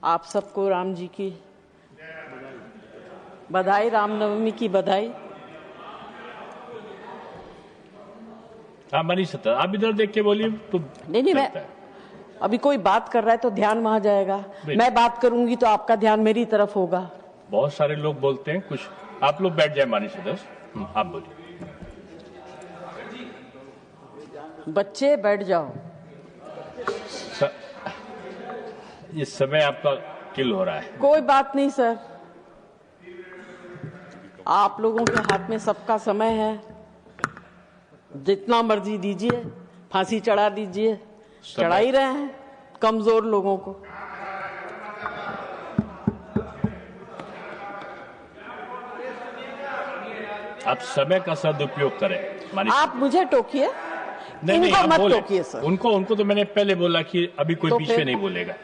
आप सबको राम जी की बधाई, रामनवमी की बधाई। हाँ मनीष सत्ता, आप इधर देख के बोलिए तो नहीं, मैं अभी कोई बात कर रहा है तो ध्यान वहां जाएगा। मैं बात करूंगी तो आपका ध्यान मेरी तरफ होगा। बहुत सारे लोग बोलते हैं कुछ। आप लोग बैठ जाए मनीष सत्ता, आप बोलिए। बच्चे बैठ जाओ। इस समय आपका किल हो रहा है। कोई बात नहीं सर, आप लोगों के हाथ में सबका समय है, जितना मर्जी दीजिए, फांसी चढ़ा दीजिए, चढ़ा ही रहे हैं कमजोर लोगों को। आप समय का सदुपयोग करें। आप मुझे टोकिए, इनको मत टोकिए सर। उनको तो मैंने पहले बोला कि अभी कोई बीच में नहीं बोलेगा,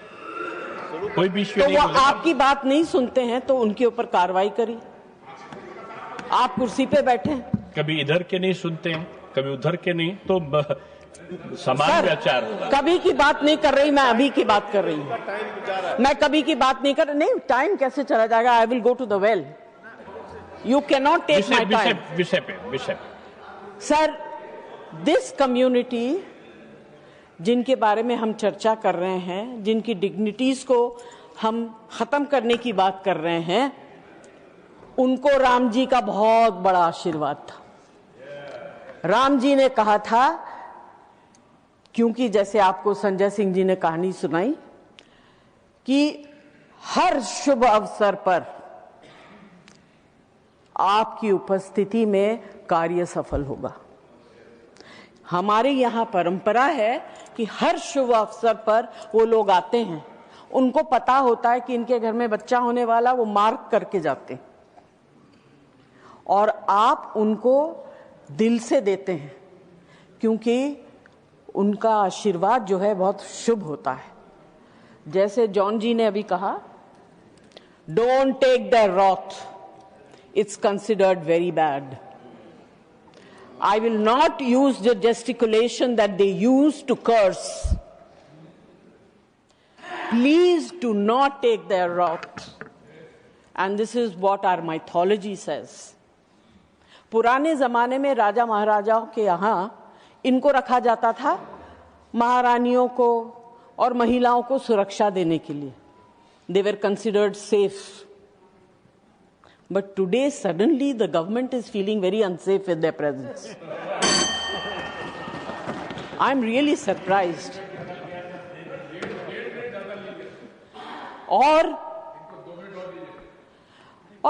कोई बीच में तो नहीं वो बोलेगा। आपकी बात नहीं सुनते हैं तो उनके ऊपर कार्रवाई करिए। आप कुर्सी पे बैठे, कभी इधर के नहीं सुनते हैं, कभी उधर के नहीं, तो समान विचार होगा। कभी की बात नहीं कर रही, मैं अभी की बात कर रही हूँ। मैं कभी की बात नहीं कर रही। नहीं, टाइम कैसे चला जाएगा? I will go to the well. You can not take my time. विषय पे सर, दिस कम्युनिटी जिनके बारे में हम चर्चा कर रहे हैं, जिनकी डिग्निटीज को हम खत्म करने की बात कर रहे हैं, उनको राम जी का बहुत बड़ा आशीर्वाद था। राम जी ने कहा था, क्योंकि जैसे आपको संजय सिंह जी ने कहानी सुनाई कि हर शुभ अवसर पर आपकी उपस्थिति में कार्य सफल होगा। हमारे यहाँ परंपरा है कि हर शुभ अवसर पर वो लोग आते हैं, उनको पता होता है कि इनके घर में बच्चा होने वाला, वो मार्क करके जाते हैं और आप उनको दिल से देते हैं, क्योंकि उनका आशीर्वाद जो है बहुत शुभ होता है। जैसे जॉन जी ने अभी कहा, don't take the wrath, it's considered very bad. I will not use the gesticulation that they use to curse. Please do not take their wrath. And this is what our mythology says. पुराने जमाने में राजा महाराजाओं के यहाँ इनको रखा जाता था, महारानियों को और महिलाओं को सुरक्षा देने के लिए। They were considered safe. But today, suddenly, the government is feeling very unsafe with their presence. I'm really surprised. और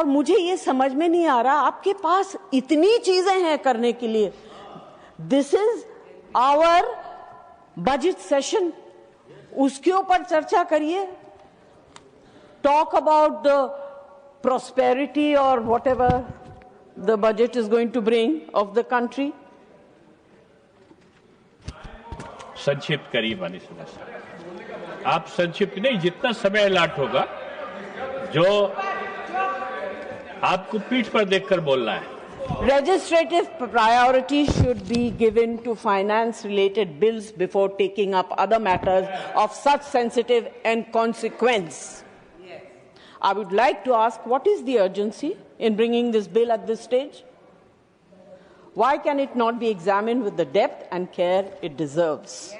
मुझे ये समझ में नहीं आ रहा, आपके पास इतनी चीजें हैं करने के लिए। This is our budget session. उसके ऊपर चर्चा करिए. Talk about the prosperity or whatever the budget is going to bring of the country. संक्षिप्त करिए मनीष सत्ता। आप संक्षिप्त नहीं, जितना समय अलाट होगा, जो आपको पीठ पर देखकर बोलना है। Legislative priority should be given to finance-related bills before taking up other matters of such sensitive and consequence. I would like to ask, what is the urgency in bringing this bill at this stage? Why can it not be examined with the depth and care it deserves?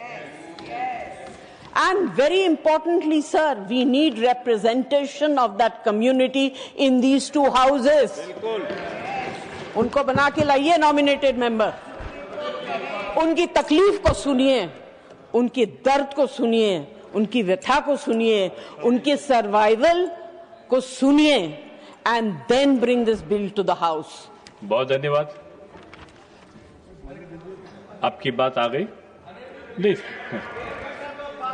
And very importantly, sir, we need representation of that community in these two houses. उनको बना के लाइए nominated member. उनकी तकलीफ को सुनिए, उनकी दर्द को सुनिए, उनकी व्यथा को सुनिए, उनकी सर्वाइवल को सुनिए, and then bring this bill to the house. बहुत धन्यवाद। आपकी बात आ गई? नहीं,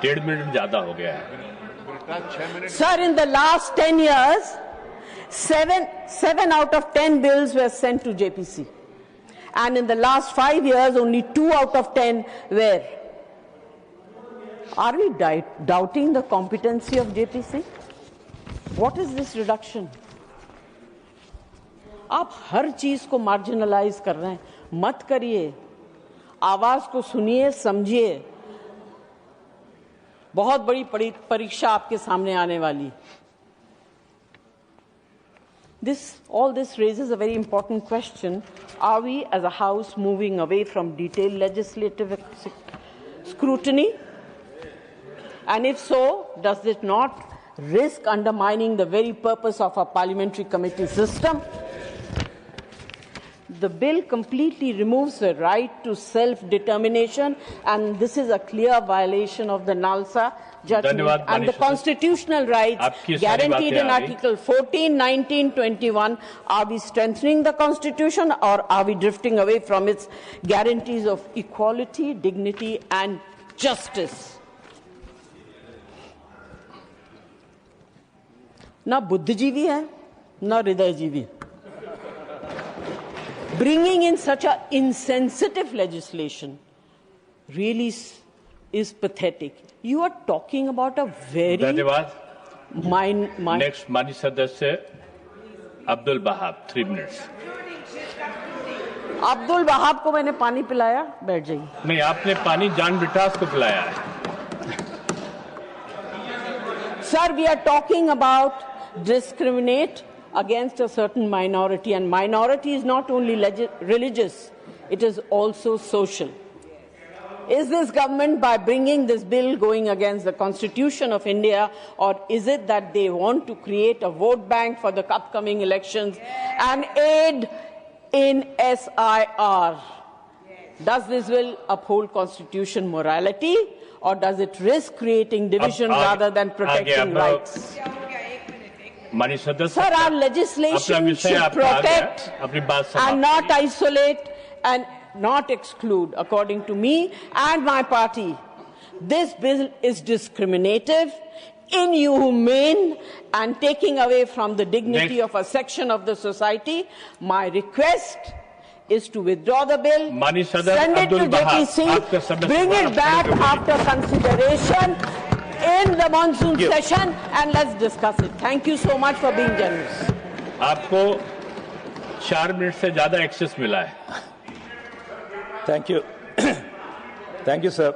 1.5 मिनट ज्यादा हो गया है। Sir, in the last 10 years, 7 out of 10 bills were sent to JPC. And in the last 5 years, only 2 out of 10 were. Are we doubting the competency of JPC? What is this reduction? आप हर चीज को marginalise कर रहे हैं, मत करिए। आवाज को सुनिए, समझिए। बहुत बड़ी परीक्षा आपके सामने आने वाली। All this raises a very important question. Are we as a House moving away from detailed legislative scrutiny? And if so, does it not risk undermining the very purpose of our parliamentary committee system? The bill completely removes the right to self-determination, and this is a clear violation of the NALSA judgment and the constitutional rights guaranteed in Article 14, 19, 21. Are we strengthening the Constitution, or are we drifting away from its guarantees of equality, dignity, and justice? ना बुद्धिजीवी है, ना हृदयजीवी. Bringing in such an insensitive legislation really is pathetic. You are talking about a very Next, Mani Sadasya Abdul Wahab, 3 minutes. Abdul Wahab को मैंने पानी पिलाया, बैठ जाइए. नहीं, आपने पानी जान ब्रिटास को पिलाया है. Sir, we are talking about discriminate against a certain minority, and minority is not only religious, it is also social. Is this government, by bringing this bill, going against the Constitution of India, or is it that they want to create a vote bank for the upcoming elections and aid in SIR? Does this bill uphold constitution morality, or does it risk creating division rather than protecting rights? Sir, our legislation should protect and not isolate and not exclude. According to me and my party, this bill is discriminative, inhumane, and taking away from the dignity of a section of the society. My request is to withdraw the bill, send it to JPC, bring it back after consideration in the monsoon session, and let's discuss it. Thank you so much for being generous. आपको 4 minute से ज्यादा access मिला है. Thank you. Thank you, sir.